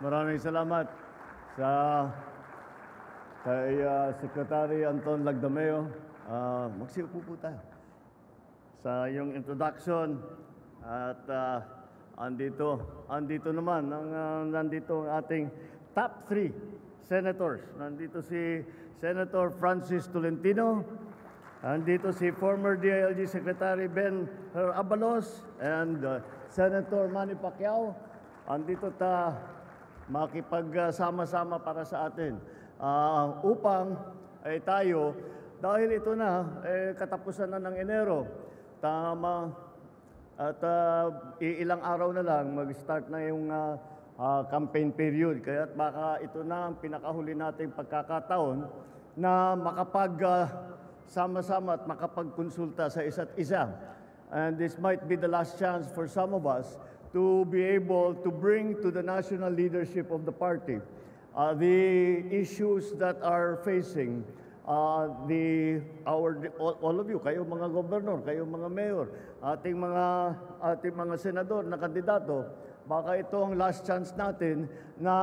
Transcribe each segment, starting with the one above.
Maraming salamat sa kay Secretary Anton Lagdameo. Magsiupo po tayo sa iyong introduction at andito naman nandito ang ating top 3 senators. Nandito si Senator Francis Tolentino, andito si former DILG Secretary Ben Abalos, and Senator Manny Pacquiao. Andito makipagsama-sama para sa atin upang tayo, dahil ito na katapusan na ng Enero, tama, at ilang araw na lang mag-start na yung campaign period, kaya baka ito na ang pinakahuli nating pagkakataon na makapag-sama-sama at makapagkonsulta sa isa't isa. And this might be the last chance for some of us to be able to bring to the national leadership of the party the issues that are facing all of you, kayo mga gobernador, kayo mga mayor, ating mga senador na kandidato. Baka ito ang last chance natin na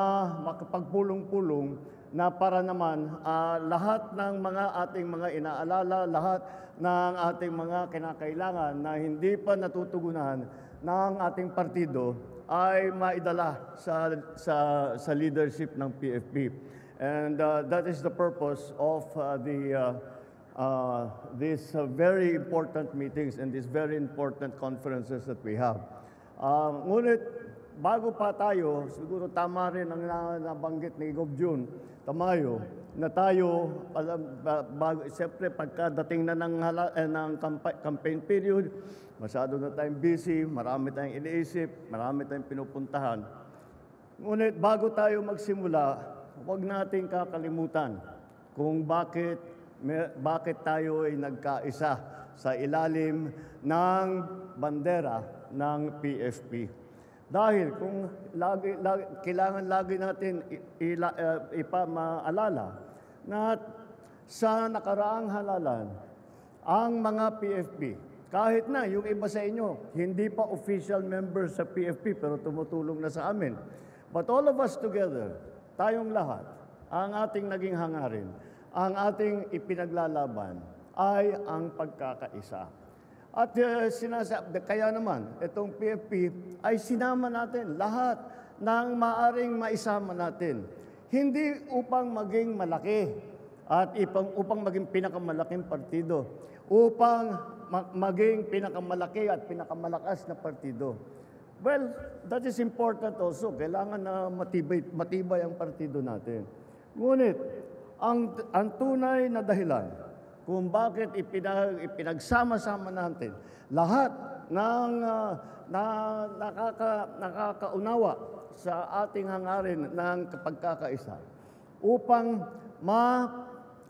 makapagpulong-pulong na para naman lahat ng ating mga inaalala, lahat ng ating mga kinakailangan na hindi pa natutugunan ng ating partido ay maidala sa leadership ng PFP. And that is the purpose of these very important meetings and these very important conferences that we have. Ngunit bago pa tayo, siguro tama rin ang nabanggit ni Gov. June Tamayo na tayo, siyempre pagkadating na ng campaign period, masyado na tayong busy, marami tayong iniisip, marami tayong pinupuntahan. Ngunit bago tayo magsimula, huwag nating kakalimutan kung bakit tayo ay nagkaisa sa ilalim ng bandera ng PFP. Dahil kung kailangan lagi natin ipamaalala na sa nakaraang halalan, ang mga PFP, kahit na yung iba sa inyo, hindi pa official members sa PFP pero tumutulong na sa amin. But all of us together, tayong lahat, ang ating naging hangarin, ang ating ipinaglalaban ay ang pagkakaisa. At kaya naman, itong PFP ay sinama natin lahat ng maaring maisama natin. Hindi upang maging malaki at upang maging pinakamalaking partido, upang maging pinakamalaki at pinakamalakas na partido. Well, that is important also. Kailangan na matibay ang partido natin. Ngunit, ang tunay na dahilan kung bakit ipinagsama-sama natin lahat ng nakakaunawa sa ating hangarin ng pagkakaisa upang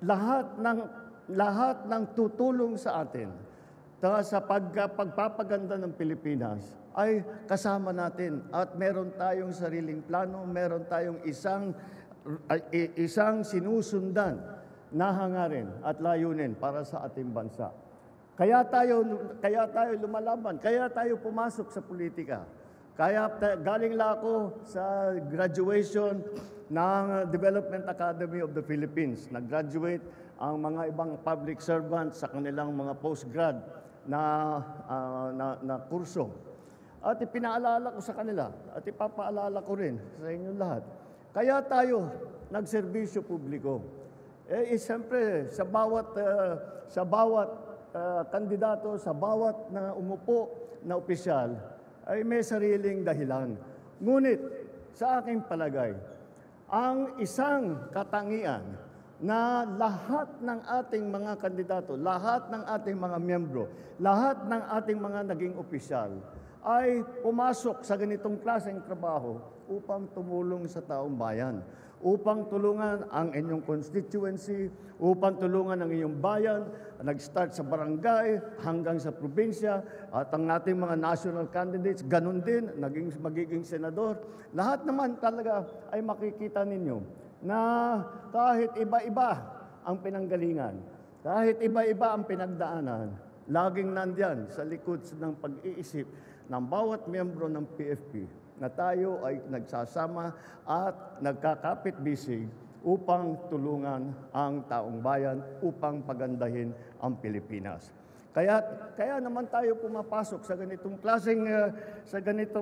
lahat ng tutulong sa atin sa pagpapaganda ng Pilipinas ay kasama natin at meron tayong sariling plano, meron tayong isang sinusundan na hangarin at layunin para sa ating bansa. Kaya tayo lumalaban, kaya tayo pumasok sa politika. Kaya galing lang ako sa graduation ng Development Academy of the Philippines. Nag-graduate ang mga ibang public servants sa kanilang mga postgrad na kurso. At ipinaalala ko sa kanila at ipapaalala ko rin sa inyong lahat. Kaya tayo nagserbisyo publiko. Siyempre, sa bawat kandidato, sa bawat na umupo na opisyal, ay may sariling dahilan. Ngunit, sa aking palagay, ang isang katangian na lahat ng ating mga kandidato, lahat ng ating mga miyembro, lahat ng ating mga naging opisyal, ay pumasok sa ganitong klaseng trabaho upang tumulong sa taong bayan, upang tulungan ang inyong constituency, upang tulungan ang iyong bayan, nag-start sa barangay hanggang sa probinsya, at ang ating mga national candidates, ganun din, magiging senador. Lahat naman talaga ay makikita ninyo na kahit iba-iba ang pinanggalingan, kahit iba-iba ang pinagdaanan, laging nandyan sa likod ng pag-iisip ng bawat miyembro ng PFP na tayo ay nagsasama at nagkakapit-bisig upang tulungan ang taong bayan, upang pagandahin ang Pilipinas. Kaya naman tayo pumapasok sa ganitong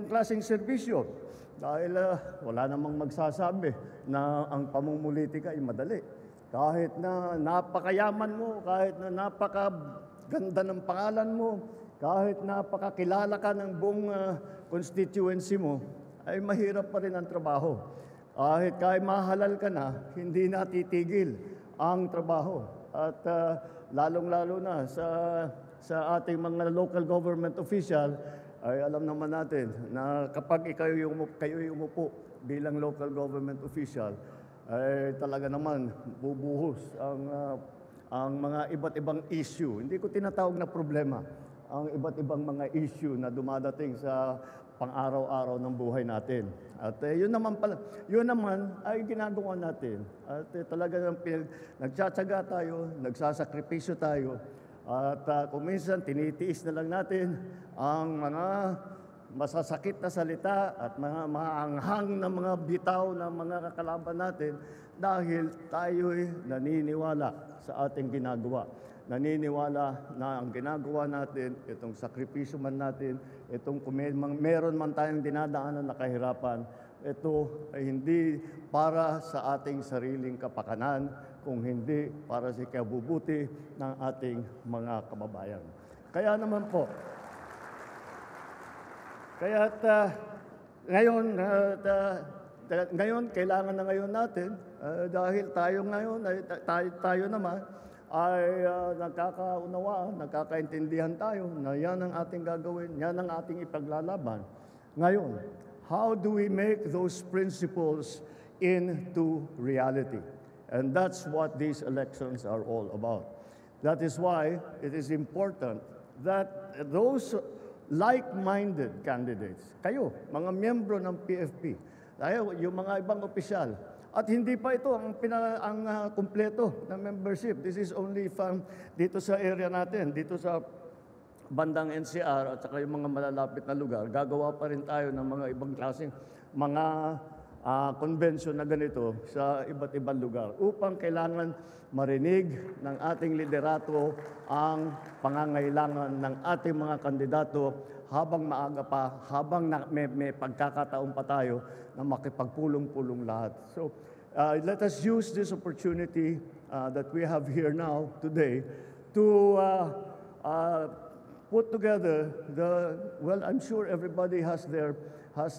klaseng serbisyo. Dahil wala namang magsasabi na ang pamumulitika ay madali. Kahit na napakayaman mo, kahit na napakaganda ng pangalan mo, kahit napakakilala ka ng buong constituency mo, ay mahirap pa rin ang trabaho. Kahit mahalal ka na, hindi natitigil ang trabaho. At lalong-lalo na sa ating mga local government official, ay alam naman natin na kapag kayo umupo bilang local government official, ay talaga naman bubuhos ang mga iba't ibang issue. Hindi ko tinatawag na problema, ang iba't ibang mga issue na dumadating sa pang-araw-araw ng buhay natin. At yun naman ay ginagawa natin. At talagang nagtsatsaga tayo, nagsasakripisyo tayo. At kung minsan tinitiis na lang natin ang mga masasakit na salita at mga maanghang na mga bitaw na mga kakalaban natin dahil tayo'y naniniwala sa ating ginagawa. Naniniwala na ang ginagawa natin, itong sakripisyo man natin, itong kung meron man tayong dinadaanan na kahirapan, ito ay hindi para sa ating sariling kapakanan, kung hindi para sa ikabubuti ng ating mga kababayan. Kaya naman po, ngayon, kailangan na ngayon natin, dahil tayo naman, ay nagkakaunawaan, nagkakaintindihan tayo na yan ang ating gagawin, yan ang ating ipaglalaban. Ngayon, how do we make those principles into reality? And that's what these elections are all about. That is why it is important that those like-minded candidates, kayo, mga miyembro ng PFP, yung mga ibang opisyal, at hindi pa ito ang kumpleto na membership. This is only from dito sa area natin, dito sa bandang NCR at saka yung mga malalapit na lugar. Gagawa pa rin tayo ng mga ibang klaseng mga convention na ganito sa iba't ibang lugar upang kailangan marinig ng ating liderato ang pangangailangan ng ating mga kandidato habang maaga pa, habang may pagkakataon pa tayo na makipagpulong-pulong lahat. So let us use this opportunity that we have here now today to put together I'm sure everybody has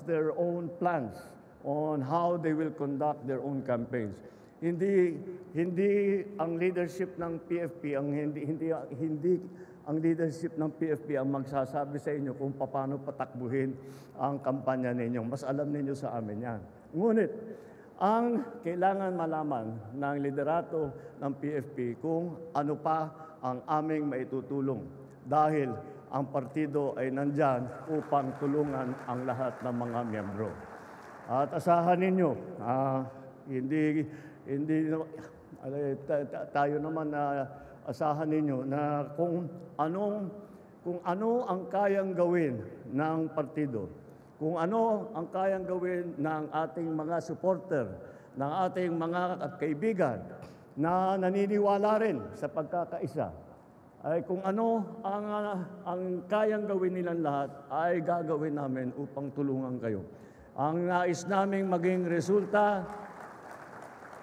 their own plans on how they will conduct their own campaigns. Hindi ang leadership ng PFP hindi ang leadership ng PFP ang magsasabi sa inyo kung paano patakbuhin ang kampanya ninyo. Mas alam ninyo sa amin yan. Ngunit, ang kailangan malaman ng liderato ng PFP kung ano pa ang aming maitutulong. Dahil ang partido ay nandyan upang tulungan ang lahat ng mga miyembro. At asahan ninyo, tayo naman na asahan ninyo na kung ano ang kayang gawin ng partido, kung ano ang kayang gawin ng ating mga supporter, ng ating mga kaibigan na naniniwala rin sa pagkakaisa, ay kung ano ang kayang gawin nilang lahat ay gagawin namin upang tulungan kayo. Ang nais naming maging resulta,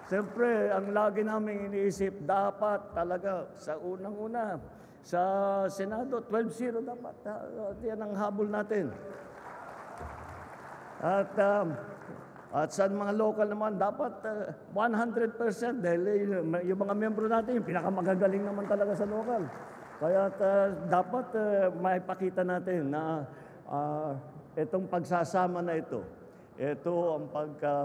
siyempre, ang lagi naming iniisip, dapat talaga sa unang-una, sa Senado, 12-0 dapat. Yan ang habol natin. At sa mga local naman, dapat 100% dahil yung mga miyembro natin, yung pinakamagagaling naman talaga sa local. Kaya dapat maipakita natin na itong pagsasama na ito ang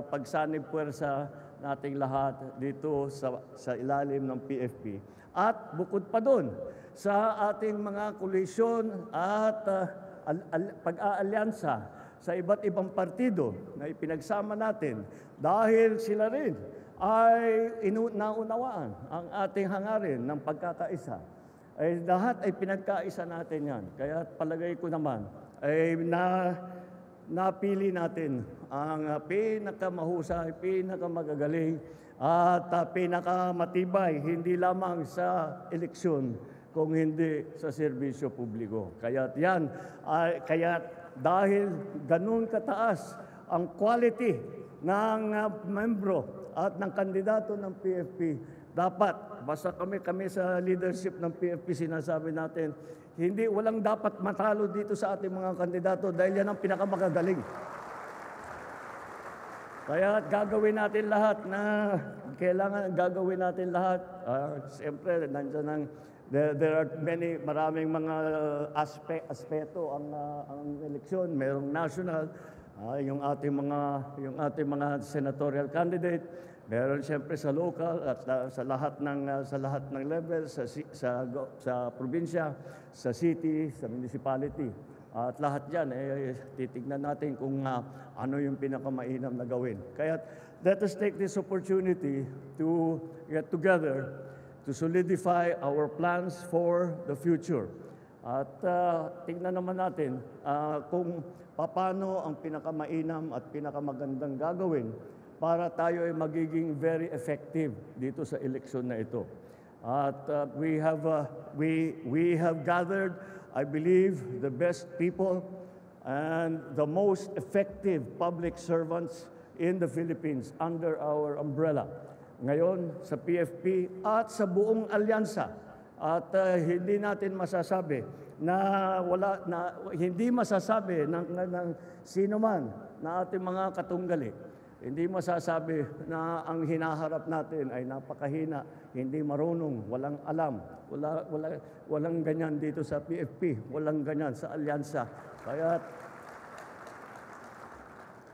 pagsanib puwersa nating lahat dito sa ilalim ng PFP. At bukod pa doon, sa ating mga koalisyon at pag-aalyansa sa iba't ibang partido na ipinagsama natin dahil sila rin ay naunawaan ang ating hangarin ng pagkakaisa. Ay lahat ay pinagkaisa natin yan. Kaya palagay ko naman ay napili natin ang pinakamahusay, pinakamagagaling at pinakamatibay, hindi lamang sa eleksyon, kung hindi sa serbisyo publiko. Kaya't yan, kaya dahil ganun kataas ang quality ng membro at ng kandidato ng PFP, dapat, basta kami sa leadership ng PFP, sinasabi natin, walang dapat matalo dito sa ating mga kandidato dahil yan ang pinakamagagaling. Kaya gagawin natin lahat na kailangan gagawin natin lahat. Siyempre, nandiyan ang there are maraming mga aspeto ang eleksyon. Merong national, yung ating mga senatorial candidate. Meron siyempre sa local at sa lahat ng level, sa probinsya, sa city, sa municipality. At lahat yan, titignan natin kung ano yung pinakamainam na gawin. Kaya let us take this opportunity to get together to solidify our plans for the future. At tignan naman natin kung paano ang pinakamainam at pinakamagandang gagawin para tayo ay magiging very effective dito sa eleksyon na ito. At we have gathered, I believe, the best people and the most effective public servants in the Philippines under our umbrella. Ngayon sa PFP at sa buong alyansa. At hindi natin masasabi hindi masasabi ng sino man na ating mga katunggali. Hindi masasabi na ang hinaharap natin ay napakahina, hindi marunong, walang alam. Walang ganyan dito sa PFP, walang ganyan sa alyansa. Kaya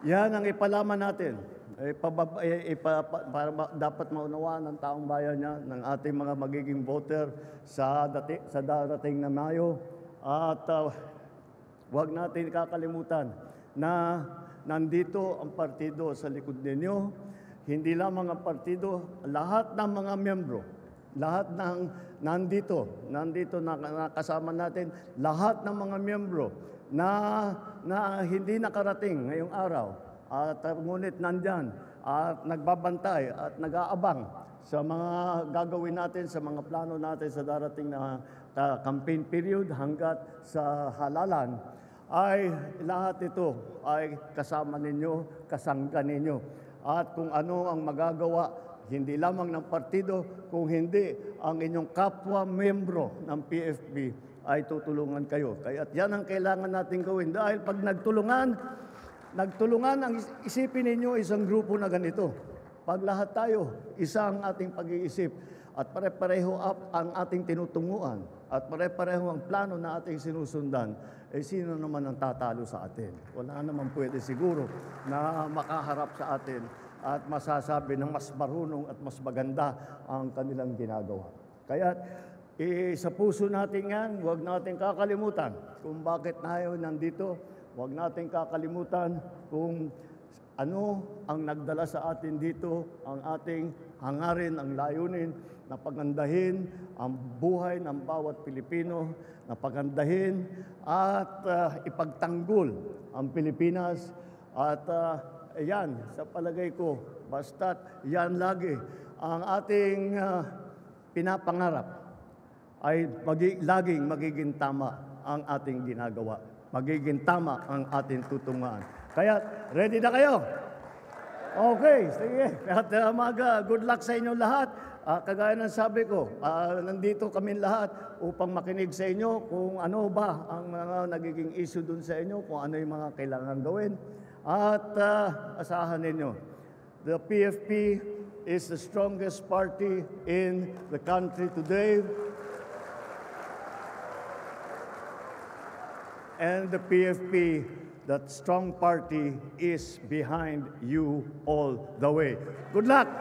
yan ang ipalaman natin. Dapat maunawaan ng taong bayan niya, ng ating mga magiging voter sa darating na Mayo. At huwag natin kakalimutan na nandito ang partido sa likod ninyo. Hindi lamang ang partido, lahat ng mga miyembro, lahat ng nandito nakasama natin, lahat ng mga miyembro na hindi nakarating ngayong araw, at ngunit nandyan at nagbabantay at nag-aabang sa mga gagawin natin, sa mga plano natin sa darating na campaign period hanggat sa halalan, ay lahat ito ay kasama ninyo, kasangga ninyo. At kung ano ang magagawa, hindi lamang ng partido, kung hindi ang inyong kapwa-membro ng PFP ay tutulungan kayo. Kaya't yan ang kailangan natin gawin. Dahil pag nagtulungan, ang isipin ninyo isang grupo na ganito. Pag lahat tayo, isang ating pag-iisip at pare-pareho ang ating tinutunguan at pare-pareho ang plano na ating sinusundan, sino naman ang tatalo sa atin? Wala naman pwede siguro na makaharap sa atin at masasabi ng mas marunong at mas maganda ang kanilang ginagawa. Kaya sa puso natin yan, huwag natin kakalimutan kung bakit tayo nandito. Huwag natin kakalimutan kung ano ang nagdala sa atin dito, ang ating hangarin, ang layunin na pagandahin ang buhay ng bawat Pilipino, na pagandahin at ipagtanggol ang Pilipinas. At yan, sa palagay ko, basta't yan lagi ang ating pinapangarap, ay laging magiging tama ang ating ginagawa. Magiging tama ang ating tutunguhan. Kaya, ready na kayo? Okay, sige. At good luck sa inyo lahat. Kagaya ng sabi ko, nandito kami lahat upang makinig sa inyo kung ano ba ang mga nagiging issue dun sa inyo, kung ano yung mga kailangan gawin. At asahan ninyo, the PFP is the strongest party in the country today. And the PFP, that strong party, is behind you all the way. Good luck!